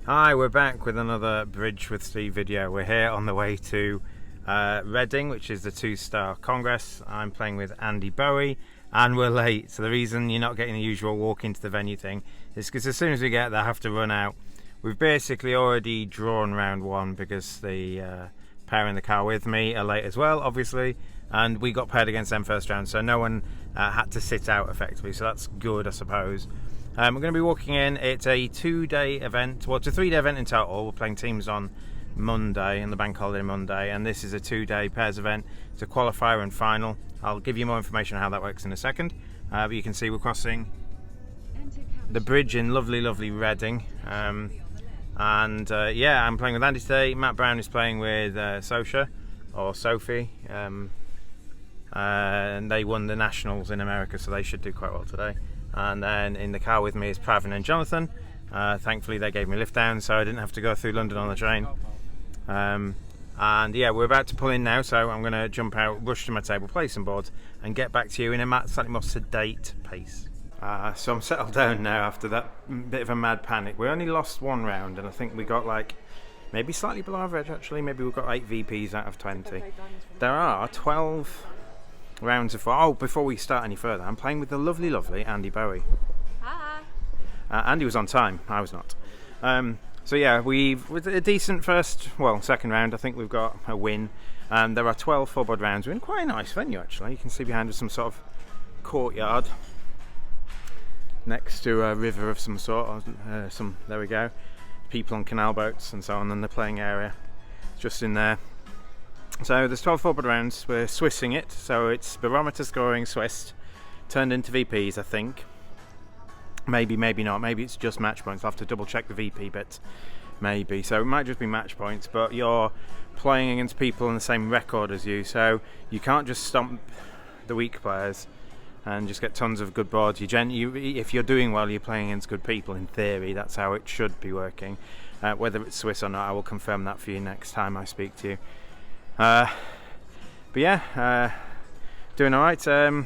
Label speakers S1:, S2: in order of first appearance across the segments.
S1: Hi, we're back with another Bridge with Steve video. We're here on the way to Reading, which is the 2-star Congress. I'm playing with Andy Bowie and we're late. So the reason you're not getting the usual walk into the venue thing is because as soon as we get there I have to run out. We've basically already drawn round one because the pair in the car with me are late as well, obviously, and we got paired against them first round, so no one had to sit out effectively, so that's good, I suppose. We're going to be walking in. It's a 2-day event. Well, it's a 3-day event in total. We're playing teams on Monday, on the bank holiday Monday, and this is a 2-day pairs event. It's a qualifier and final. I'll give you more information on how that works in a second. But you can see we're crossing the bridge in lovely Reading. Yeah, I'm playing with Andy today. Matt Brown is playing with Sophie, and they won the Nationals in America, so they should do quite well today. And then in the car with me is Pravin and Jonathan. Thankfully they gave me a lift down, so I didn't have to go through London on the train. And yeah, we're about to pull in now, so I'm going to jump out, rush to my table, play some boards, and get back to you in a slightly more sedate pace. So I'm settled down now after that bit of a mad panic. We only lost one round, and I think we got like maybe slightly below average actually. Maybe we've got 8 VPs out of 20. There are 12 rounds of... Oh, before we start any further, I'm playing with the lovely Andy Bowie.
S2: Hi.
S1: Andy was on time, I was not. So yeah, with a decent second round, I think we've got a win. There are 12 four-board rounds. We're in quite a nice venue actually. You can see behind us some sort of courtyard next to a river of some sort. There we go. People on canal boats and so on, and the playing area just in there. So there's 12 four-board rounds. We're Swissing it, so it's barometer scoring Swiss turned into VPs, I think. Maybe not. Maybe it's just match points. I'll have to double check the VP bit. Maybe. So it might just be match points, but you're playing against people on the same record as you, so you can't just stomp the weak players and just get tons of good boards. If you're doing well, you're playing against good people. In theory, that's how it should be working. Whether it's Swiss or not, I will confirm that for you next time I speak to you. But yeah, doing alright. 4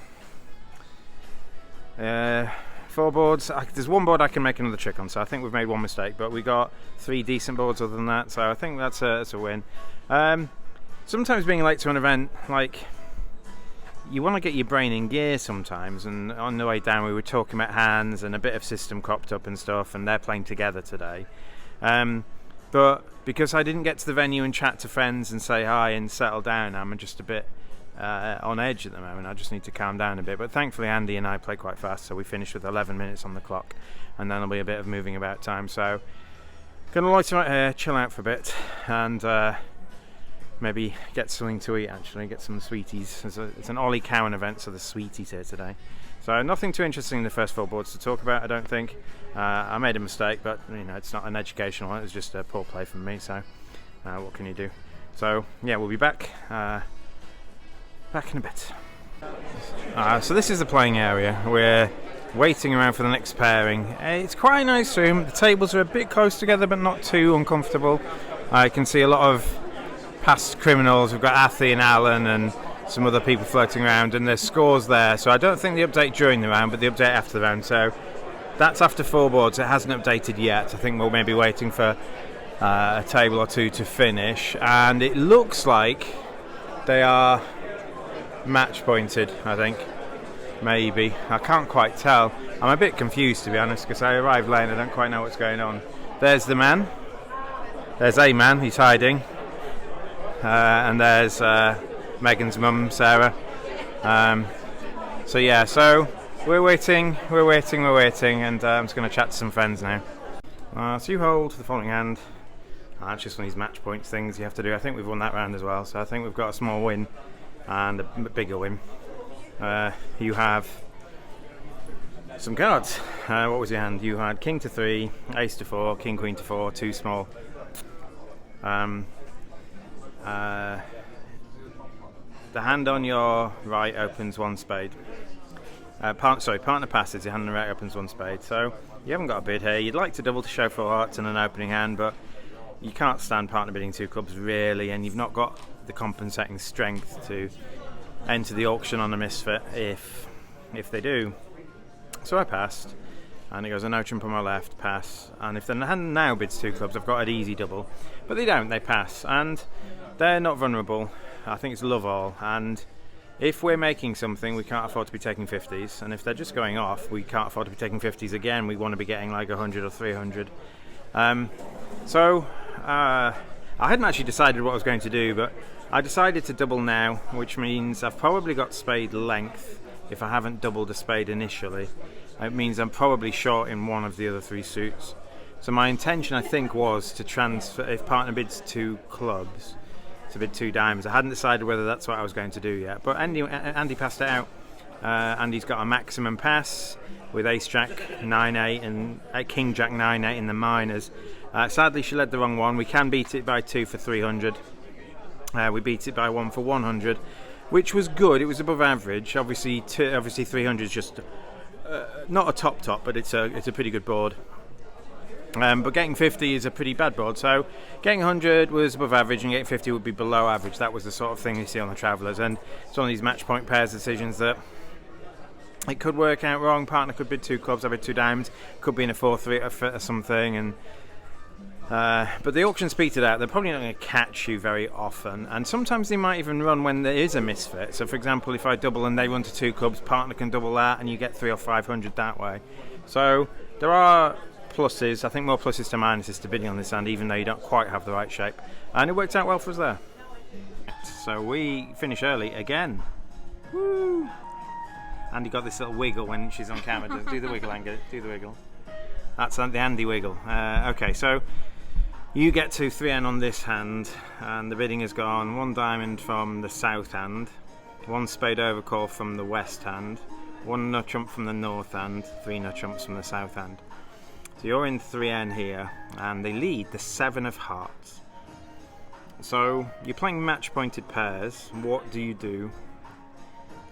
S1: boards. There's one board I can make another trick on, so I think we've made one mistake, but we got 3 decent boards other than that, so I think that's a win. Sometimes being late to an event, like, you want to get your brain in gear sometimes, and on the way down we were talking about hands and a bit of system cropped up and stuff, and they're playing together today. But because I didn't get to the venue and chat to friends and say hi and settle down, I'm just a bit on edge at the moment. I just need to calm down a bit. But thankfully Andy and I play quite fast, so we finished with 11 minutes on the clock, and then there'll be a bit of moving about time. So gonna loiter out here, chill out for a bit, and maybe get something to eat actually, get some sweeties. It's an Ollie Cowan event, so there's sweeties here today. So nothing too interesting in the first 4 boards to talk about, I don't think. I made a mistake, but you know, it's not an educational one, it was just a poor play from me, so what can you do? So yeah, we'll be back in a bit. So this is the playing area. We're waiting around for the next pairing. It's quite a nice room. The tables are a bit close together, but not too uncomfortable. I can see a lot of past criminals. We've got Athy and Alan and some other people floating around, and there's scores there. So I don't think the update during the round, but the update after the round. So that's after 4 boards. It hasn't updated yet. I think we'll maybe waiting for a table or 2 to finish, and it looks like they are match pointed, I think. Maybe. I can't quite tell. I'm a bit confused, to be honest, because I arrived late and I don't quite know what's going on. There's the man. There's a man. He's hiding. And there's Megan's mum, Sarah. So yeah, so we're waiting, and I'm just going to chat to some friends now. So you hold the following hand. It's just one of these match points things you have to do. I think we've won that round as well, so I think we've got a small win and a bigger win. You have some cards. What was your hand? You had king to 3, ace to 4, king queen to 4, 2 small. The hand on your right opens 1 spade. Partner passes, your hand on the right opens 1 spade. So you haven't got a bid here. You'd like to double to show 4 hearts and an opening hand, but you can't stand partner bidding 2 clubs really, and you've not got the compensating strength to enter the auction on a misfit if they do. So I passed. and it goes a no trump on my left, pass, and if the hand now bids 2 clubs, I've got an easy double, but they don't, they pass, and they're not vulnerable. I think it's love all, and if we're making something, we can't afford to be taking 50s, and if they're just going off, we can't afford to be taking 50s again. We want to be getting like 100 or 300. I hadn't actually decided what I was going to do, but I decided to double now, which means I've probably got spade length if I haven't doubled a spade initially. It means I'm probably short in one of the other 3 suits. So my intention, I think, was to transfer, if partner bids 2 clubs, to bid 2 diamonds. I hadn't decided whether that's what I was going to do yet, but Andy passed it out. Andy's got a maximum pass with ace jack 9-8 and king jack 9-8 in the minors. Sadly, she led the wrong one. We can beat it by 2 for 300. We beat it by 1 for 100, which was good. It was above average. Obviously 300 is just not a top, but it's a pretty good board. But getting 50 is a pretty bad board. So getting 100 was above average, and getting 50 would be below average. That was the sort of thing you see on the Travellers, and it's one of these match point pairs decisions that it could work out wrong. Partner could bid 2 clubs, I bid 2 diamonds. Could be in a 4-3 or something, and but the auction speeds it out. They're probably not going to catch you very often, and sometimes they might even run when there is a misfit. So for example, if I double and they run to 2 clubs, partner can double that and you get 300 or 500 that way. So there are pluses, I think more pluses to minuses to bidding on this hand, even though you don't quite have the right shape, and it worked out well for us there. So we finish early again. Woo! Andy got this little wiggle when she's on camera. Do the wiggle, Andy, do the wiggle. That's the Andy wiggle. Okay, so you get to 3N on this hand, and the bidding has gone 1 diamond from the south hand, 1 spade overcall from the west hand, 1 nut trump from the north hand, 3 nut trumps from the south hand. So you're in 3N here, and they lead the 7 of hearts. So you're playing match pointed pairs. What do you do?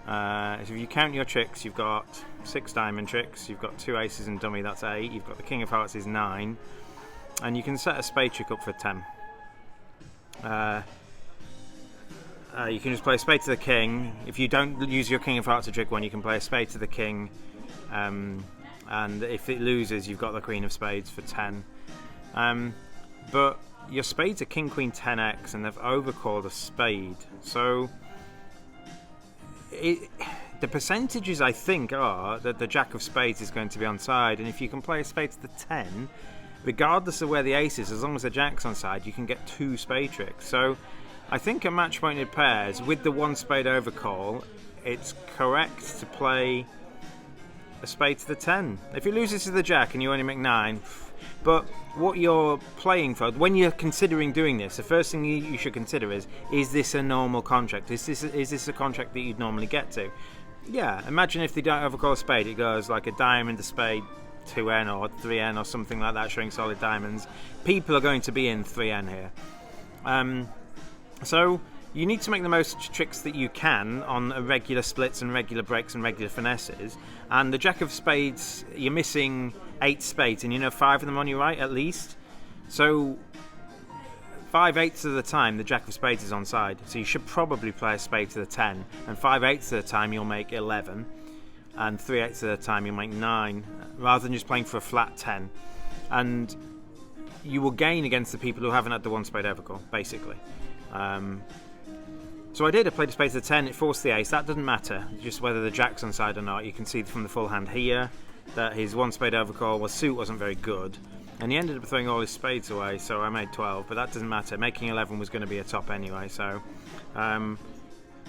S1: If you count your tricks, you've got 6 diamond tricks, you've got 2 aces and dummy, that's 8, you've got the king of hearts is 9, and you can set a spade trick up for 10. You can just play a spade to the king. If you don't use your king of hearts to trick 1, you can play a spade to the king, and if it loses, you've got the queen of spades for 10. But your spades are king, queen, 10x, and they've overcalled a spade. So the percentages, I think, are that the jack of spades is going to be onside, and if you can play a spade to the 10, regardless of where the ace is, as long as the jack's onside, you can get 2 spade tricks. So I think in match pointed pairs, with the 1 spade overcall, it's correct to play a spade to the 10. If it loses to the jack and you only make 9, but what you're playing for, when you're considering doing this, the first thing you should consider is this a normal contract? Is this a contract that you'd normally get to? Yeah, imagine if they don't overcall a spade, it goes like a diamond, a spade, 2N or 3N or something like that, showing solid diamonds. People are going to be in 3N here. So you need to make the most tricks that you can on regular splits and regular breaks and regular finesses. And the jack of spades, you're missing 8 spades, and you know 5 of them on your right at least. So 5/8 of the time the jack of spades is onside. So you should probably play a spade to the 10, and 5/8 of the time you'll make 11, and 3/8 of the time you'll make 9, rather than just playing for a flat 10. And you will gain against the people who haven't had the 1 spade overcall, basically. So I played a spade to the 10, it forced the ace. That doesn't matter, just whether the jack's onside or not. You can see from the full hand here that his 1 spade overcall, well, suit wasn't very good, and he ended up throwing all his spades away, so I made 12, but that doesn't matter. Making 11 was going to be a top anyway, so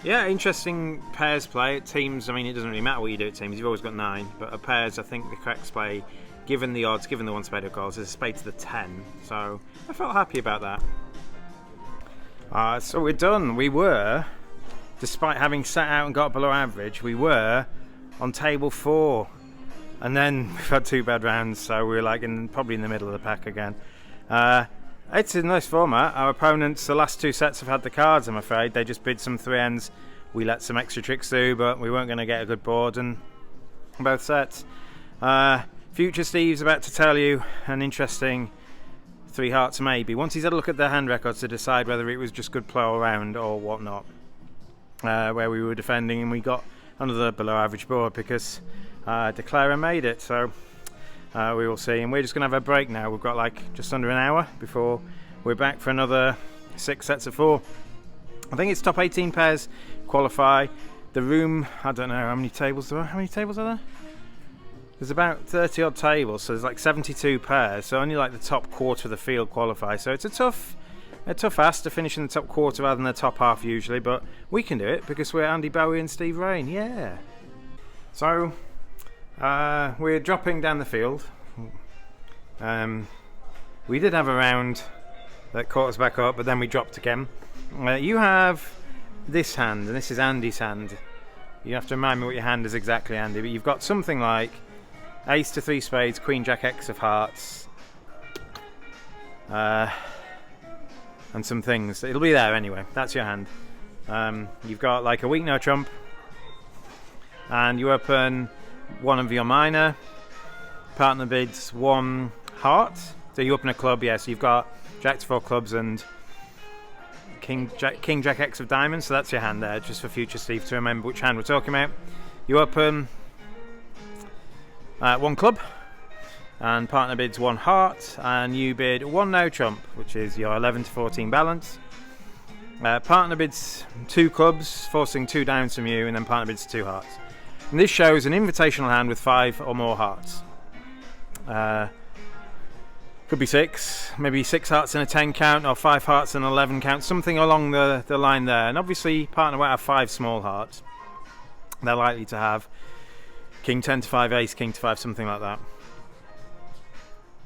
S1: yeah, interesting pairs play. At teams, I mean, it doesn't really matter what you do at teams, you've always got 9, but at pairs, I think the correct play, given the odds, given the 1 spade overcalls, is a spade to the 10, so I felt happy about that. So we're done. We were, despite having sat out and got below average, we were on table 4, and then we've had 2 bad rounds, so we're like probably in the middle of the pack again. It's a nice format. Our opponents, the last 2 sets have had the cards, I'm afraid. They just bid some 3Ns. We let some extra tricks through, but we weren't going to get a good board in both sets. Future Steve's about to tell you an interesting 3 hearts maybe, once he's had a look at the hand records to decide whether it was just good play all round or whatnot, where we were defending and we got another below average board because Declarer made it. So We will see. And we're just going to have a break now. We've got like just under an hour before we're back for another 6 sets of 4. I think it's top 18 pairs qualify. The room, I don't know how many tables there are. How many tables are there? There's about 30 odd tables, so there's like 72 pairs. So only like the top quarter of the field qualify. So it's a tough ask to finish in the top quarter rather than the top half usually. But we can do it because we're Andy Bowie and Steve Rain. Yeah. So we're dropping down the field. We did have a round that caught us back up, but then we dropped again. You have this hand, and this is Andy's hand. You have to remind me what your hand is exactly, Andy, but you've got something like ace to 3 spades, queen jack x of hearts, and some things. It'll be there anyway. That's your hand. You've got like a weak no trump, and you open one of your minor. Partner bids 1 heart, so you open a club. Yeah, so you've got jack to 4 clubs and king jack x of diamonds. So that's your hand there, just for future Steve to remember which hand we're talking about. You open 1 club, and partner bids 1 heart, and you bid 1 no trump, which is your 11 to 14 balance. Partner bids 2 clubs, forcing 2 diamonds from you, and then partner bids 2 hearts. And this shows an invitational hand with 5 or more hearts. Could be 6, maybe 6 hearts and a 10 count, or 5 hearts and 11 count, something along the line there. And obviously partner won't have 5 small hearts. They're likely to have king 10 to 5, ace king to 5, something like that.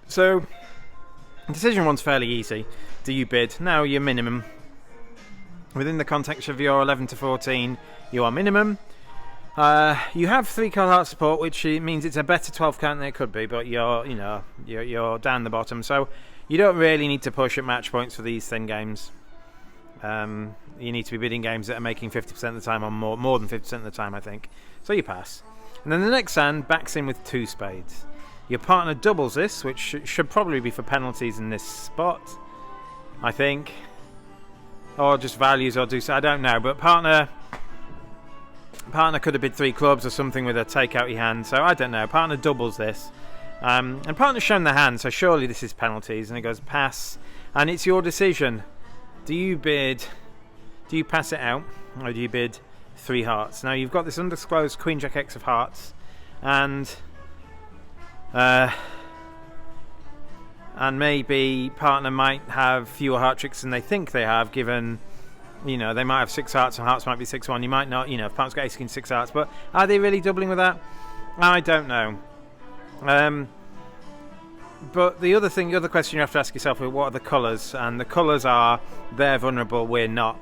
S1: So decision one's fairly easy. Do you bid? Now your minimum. Within the context of your 11 to 14, you are minimum. You have 3 card heart support, which means it's a better 12 count than it could be, but you're down the bottom, so you don't really need to push at match points for these thin games. You need to be bidding games that are making 50% of the time, or more than 50% of the time, I think. So you pass. And then the next hand backs in with 2 spades. Your partner doubles this, which should probably be for penalties in this spot, I think, or just values, or do so. I don't know, but partner could have bid 3 clubs or something with a take-outy hand, so I don't know. Partner doubles this. And partner's shown the hand, so surely this is penalties, and it goes pass. And it's your decision. Do you pass it out, or do you bid 3 hearts? Now you've got this undisclosed queen jack x of hearts, and maybe partner might have fewer heart tricks than they think they have, given, they might have 6 hearts and hearts might be 6-1. You might not, if partner's got ace king 6 hearts, but are they really doubling with that? I don't know. But the other question you have to ask yourself is, what are the colours? And the colours are, they're vulnerable, we're not.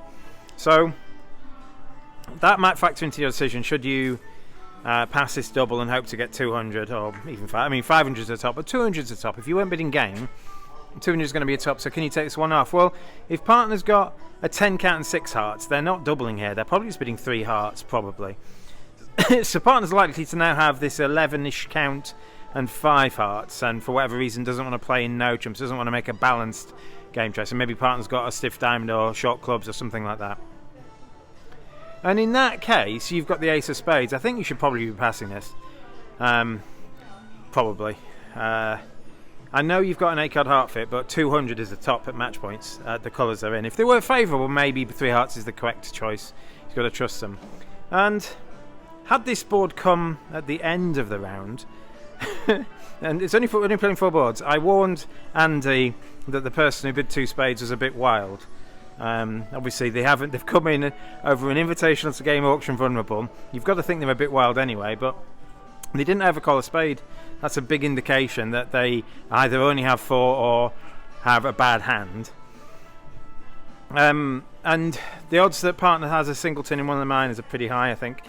S1: So that might factor into your decision. Should you pass this double and hope to get 200, or even 500 is the top, but 200 is the top. If you weren't bidding game, 200 is going to be a top, so can you take this one off? Well, if partner's got a 10 count and 6 hearts, they're not doubling here. They're probably just bidding 3 hearts, probably. So partner's likely to now have this 11-ish count and 5 hearts, and for whatever reason doesn't want to play in no trumps, doesn't want to make a balanced game choice. So maybe partner's got a stiff diamond or short clubs or something like that. And in that case, you've got the ace of spades. I think you should probably be passing this. Probably. I know you've got an 8 card heart fit, but 200 is the top at match points, the colours they're in. If they were favourable, maybe 3 hearts is the correct choice. You've got to trust them. And had this board come at the end of the round, and it's only playing 4 boards, I warned Andy that the person who bid 2 spades was a bit wild. Obviously they've come in over an invitational to game auction vulnerable. You've got to think they're a bit wild anyway, but they didn't ever call a spade. That's a big indication that they either only have 4 or have a bad hand. And the odds that partner has a singleton in one of the minors are pretty high, I think.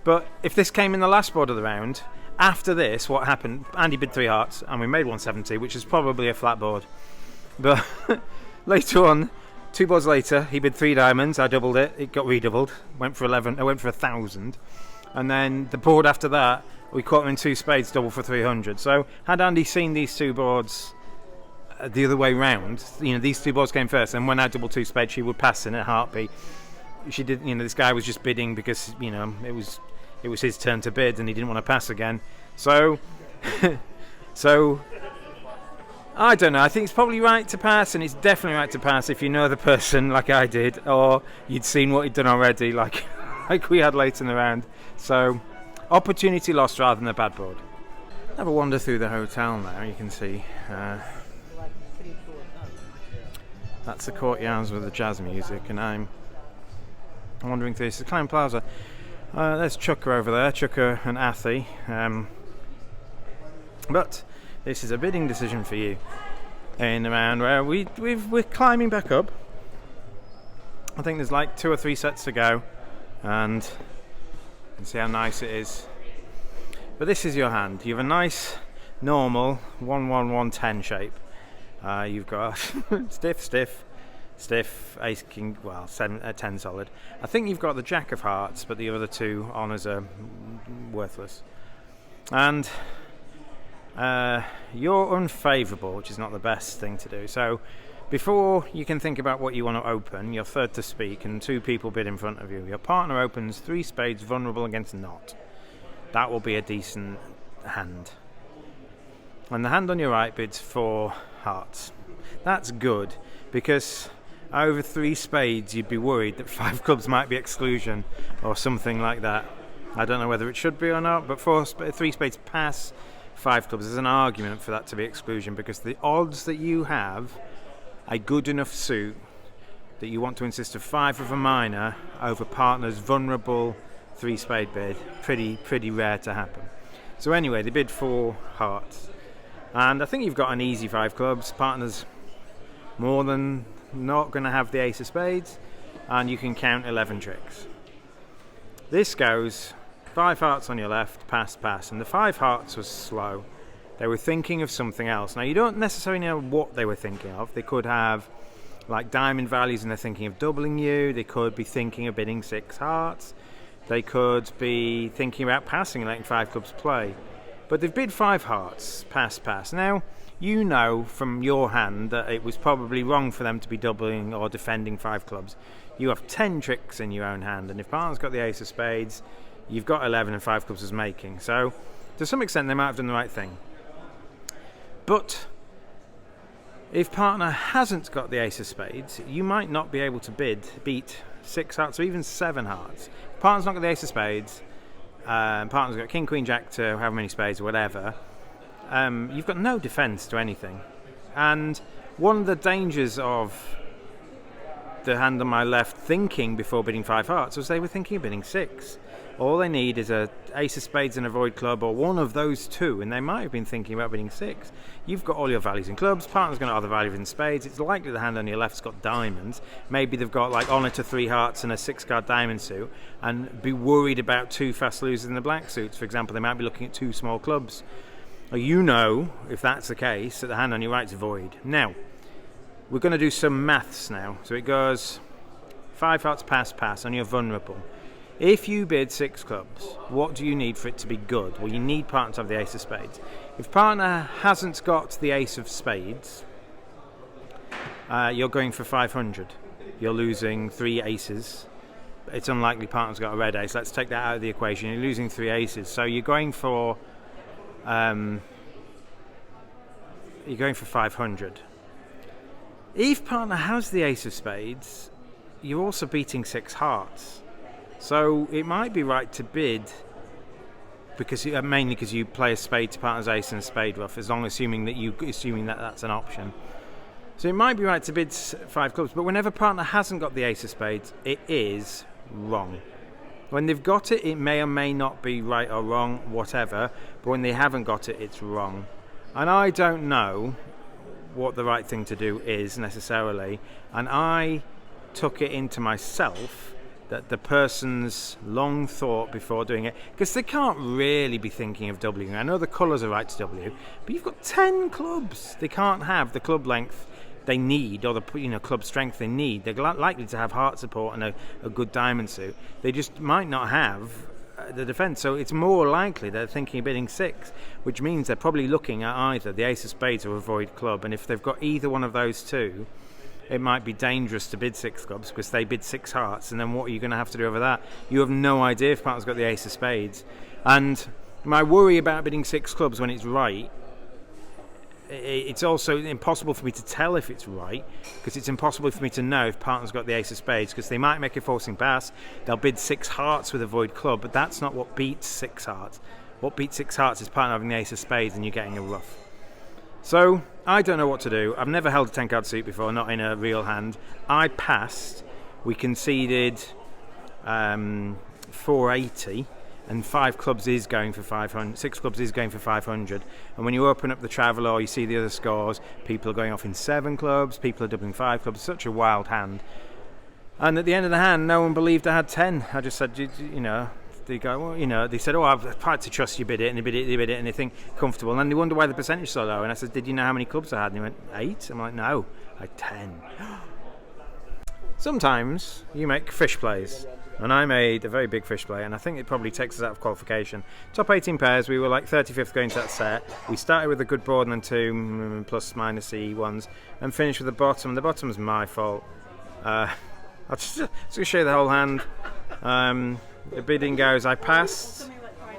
S1: But if this came in the last board of the round, after this, what happened? Andy bid 3 hearts, and we made 170, which is probably a flat board. But later on, 2 boards later, he bid 3 diamonds. I doubled it. It got redoubled. Went for 11. I went for 1,000. And then the board after that, we caught him in 2 spades, double for 300. So had Andy seen these 2 boards the other way round, these 2 boards came first, and when I doubled 2 spades, she would pass in a heartbeat. She did. This guy was just bidding because it was his turn to bid, and he didn't want to pass again. So So I don't know. I think it's probably right to pass, and it's definitely right to pass if you know the person like I did, or you'd seen what he'd done already, like we had late in the round. So opportunity lost rather than a bad board. Have a wander through the hotel now. You can see that's the courtyards with the jazz music, and I'm wandering through. This is Clown Plaza. There's Chucker over there, Chucker and Athy. But this is a bidding decision for you in the round where we're climbing back up. I think there's like 2 or 3 sets to go, and you can see how nice it is. But this is your hand. You have a nice normal 1-1-1-10 shape. You've got stiff, ace king, well, 10 solid. I think you've got the jack of hearts, but the other 2 honours are worthless. And you're unfavourable, which is not the best thing to do. So before you can think about what you want to open, you're third to speak, and 2 people bid in front of you. Your partner opens 3 spades vulnerable against not. That will be a decent hand. And the hand on your right bids 4 hearts. That's good, because over 3 spades you'd be worried that 5 clubs might be exclusion or something like that. I don't know whether it should be or not, but 3 spades pass 5 clubs. There's an argument for that to be exclusion, because the odds that you have a good enough suit that you want to insist of 5 of a minor over partner's vulnerable 3 spade bid, pretty rare to happen. So anyway, they bid 4 hearts, and I think you've got an easy 5 clubs. Partner's more than not going to have the ace of spades, and you can count 11 tricks. This goes 5 hearts on your left, pass, and the 5 hearts was slow. They were thinking of something else. Now, you don't necessarily know what they were thinking of. They could have like diamond values and they're thinking of doubling you. They could be thinking of bidding 6 hearts. They could be thinking about passing and letting 5 clubs play. But they've bid 5 hearts, pass. Now, you know from your hand that it was probably wrong for them to be doubling or defending 5 clubs. You have 10 tricks in your own hand, and if partner's got the ace of spades, you've got 11 and 5 clubs is making. So, to some extent, they might have done the right thing. But if partner hasn't got the ace of spades, you might not be able to beat 6 hearts or even 7 hearts. If partner's not got the ace of spades, partner's got king, queen, jack to however many spades or whatever, you've got no defence to anything. And one of the dangers of the hand on my left thinking before bidding 5 hearts was they were thinking of bidding 6. All they need is a ace of spades and a void club, or one of those 2, and they might have been thinking about bidding 6. You've got all your values in clubs, partner's got other values in spades. It's likely the hand on your left's got diamonds. Maybe they've got like honour to 3 hearts and a 6-card diamond suit, and be worried about 2 fast losers in the black suits. For example, they might be looking at 2 small clubs. Or you know, if that's the case, that the hand on your right's void. Now, we're going to do some maths now. So it goes 5 hearts, pass, and you're vulnerable. If you bid 6 clubs, what do you need for it to be good? Well, you need partner to have the ace of spades. If partner hasn't got the ace of spades, you're going for 500. You're losing 3 aces. It's unlikely partner's got a red ace. Let's take that out of the equation. You're losing 3 aces. So you're going for 500. If partner has the ace of spades, you're also beating 6 hearts. So it might be right to bid, because mainly because you play a spade to partner's ace and a spade ruff, as long assuming that that's an option. So it might be right to bid 5 clubs, but whenever partner hasn't got the ace of spades, it is wrong. When they've got it, it may or may not be right or wrong, whatever, but when they haven't got it, it's wrong. And I don't know what the right thing to do is necessarily, and I took it into myself that the person's long thought before doing it, because they can't really be thinking of doubling. I know the colours are right to W, but you've got 10 clubs. They can't have the club length they need, or the club strength they need. They're likely to have heart support and a good diamond suit. They just might not have the defence. So it's more likely they're thinking of bidding 6, which means they're probably looking at either the ace of spades or a void club. And if they've got either one of those 2, it might be dangerous to bid 6 clubs, because they bid 6 hearts, and then what are you going to have to do over that? You have no idea if partner's got the ace of spades. And my worry about bidding 6 clubs when it's right it's also impossible for me to tell if it's right, because it's impossible for me to know if partner's got the ace of spades, because they might make a forcing pass, they'll bid 6 hearts with a void club, but that's not what beats 6 hearts. What beats 6 hearts is partner having the ace of spades and you're getting a ruff. So I don't know what to do. I've never held a 10-card suit before, not in a real hand. I passed. We conceded 480, and 5 clubs is going for 500. 6 clubs is going for 500. And when you open up the Traveller, you see the other scores. People are going off in 7 clubs. People are doubling 5 clubs. Such a wild hand. And at the end of the hand, no one believed I had 10. I just said, they go, well, they said, I've had to trust you, bid it, and they bid it, and they think comfortable. And then they wonder why the percentage is so low. And I said, did you know how many clubs I had? And he went, 8? I'm like, no, I had 10. Sometimes you make fish plays. And I made a very big fish play, and I think it probably takes us out of qualification. Top 18 pairs, we were like 35th going to that set. We started with a good board and then 2 plus minus E ones, and finished with the bottom. The bottom's my fault. I'll just going to show you the whole hand. The bidding goes, I passed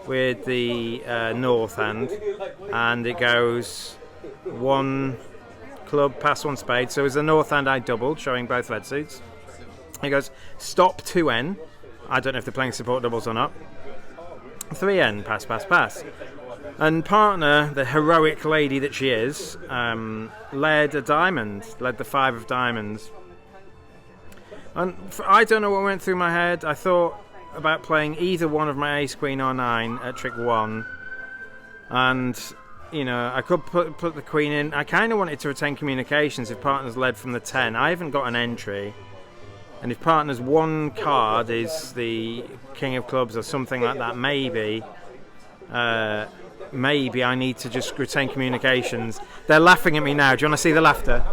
S1: with the north hand, and it goes 1 club, pass 1 spade. So as the north hand I doubled, showing both red suits. It goes, stop 2N. I don't know if they're playing support doubles or not. 3N, pass, pass, pass. And partner, the heroic lady that she is, led a diamond, led the 5 of diamonds. And I don't know what went through my head. I thought about playing either one of my ace, queen or 9 at trick 1. And, I could put the queen in. I kind of wanted to retain communications if partner's led from the 10. I haven't got an entry. And if partner's 1 card is the king of clubs or something like that, maybe I need to just retain communications. They're laughing at me now. Do you want to see the laughter?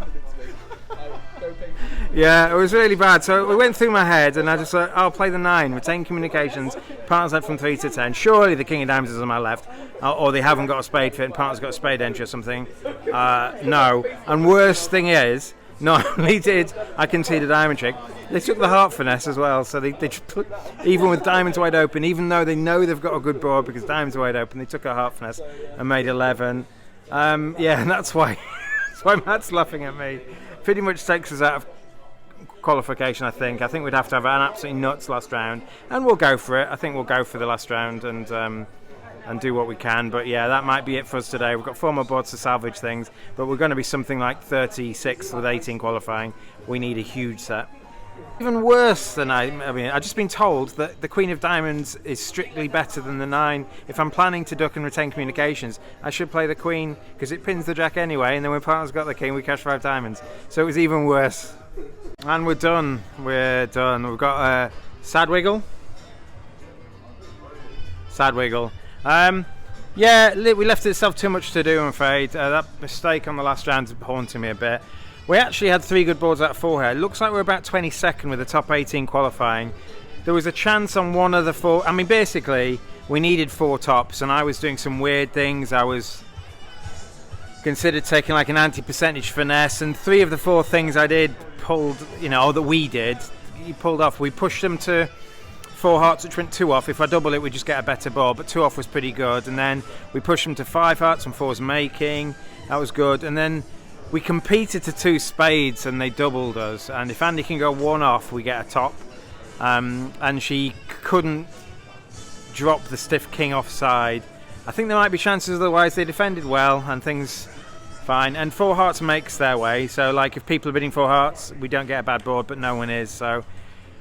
S1: Yeah, it was really bad. So it went through my head, and I just thought, I'll play the 9, retain communications. Partner's led from 3 to 10. Surely the king of diamonds is on my left, or they haven't got a spade fit, and partner's got a spade entry or something. No. And worst thing is, not only did I concede a diamond trick, they took the heart finesse as well. So they just put, even with diamonds wide open, even though they know they've got a good board because diamonds are wide open, they took a heart finesse and made 11. And that's why Matt's laughing at me. Pretty much takes us out of qualification, I think. I think we'd have to have an absolutely nuts last round, and we'll go for it. I think we'll go for the last round and do what we can. But yeah, that might be it for us today. We've got 4 more boards to salvage things, but we're going to be something like 36 with 18 qualifying. We need a huge set. Even worse than I've just been told that the queen of diamonds is strictly better than the 9. If I'm planning to duck and retain communications, I should play the queen because it pins the jack anyway, and then when partner's got the king, we cash 5 diamonds. So it was even worse. And we're done. We've got a sad wiggle. Yeah, we left itself too much to do, I'm afraid. That mistake on the last round is haunting me a bit. We actually had 3 good boards out of 4 here. It looks like we're about 22nd with the top 18 qualifying. There was a chance on one of the 4. I mean, basically, we needed 4 tops, and I was doing some weird things. I was considered taking like an anti-percentage finesse, and 3 of the 4 things I did pulled, or that we did, you pulled off. We pushed them to 4 hearts, which went 2 off. If I double it, we just get a better board, but 2 off was pretty good. And then we pushed them to 5 hearts and 4s making. That was good. And then we competed to 2 spades, and they doubled us. And if Andi can go 1 off, we get a top. And she couldn't drop the stiff king offside. I think there might be chances, otherwise they defended well and things fine. And 4 hearts makes their way. So like if people are bidding 4 hearts, we don't get a bad board, but no one is. So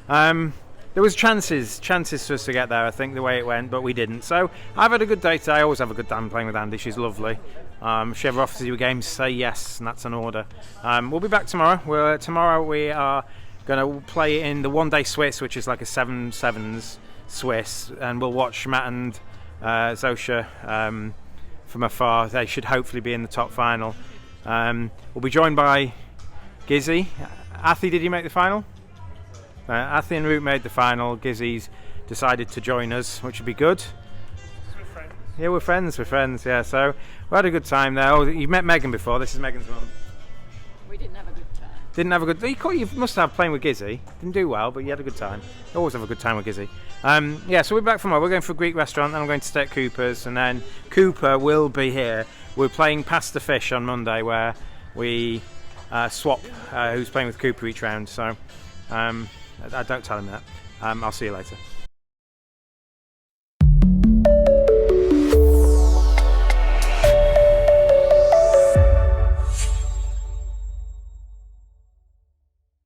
S1: there was chances for us to get there, I think, the way it went, but we didn't. So I've had a good day today. I always have a good time playing with Andi. She's lovely. If she ever offers you a game, say yes, and that's an order. We'll be back tomorrow. Tomorrow we are going to play in the one-day Swiss, which is like a 7-7s Swiss, and we'll watch Matt and Zosha from afar. They should hopefully be in the top final. We'll be joined by Gizzy. Athi, did you make the final? Athi and Root made the final. Gizzy's decided to join us, which would be good.
S2: We're friends.
S1: Yeah, we're friends, yeah. So we had a good time there. Oh, you've met Megan before. This is Megan's mum.
S3: We didn't have a good time.
S1: Didn't have a good. You must have playing with Gizzy. Didn't do well, but you had a good time. You always have a good time with Gizzy. Yeah, so we're back from we're going for a Greek restaurant, then I'm going to stay at Cooper's, and then Cooper will be here. We're playing Pass the Fish on Monday, where we swap who's playing with Cooper each round. So I don't tell him that. I'll see you later.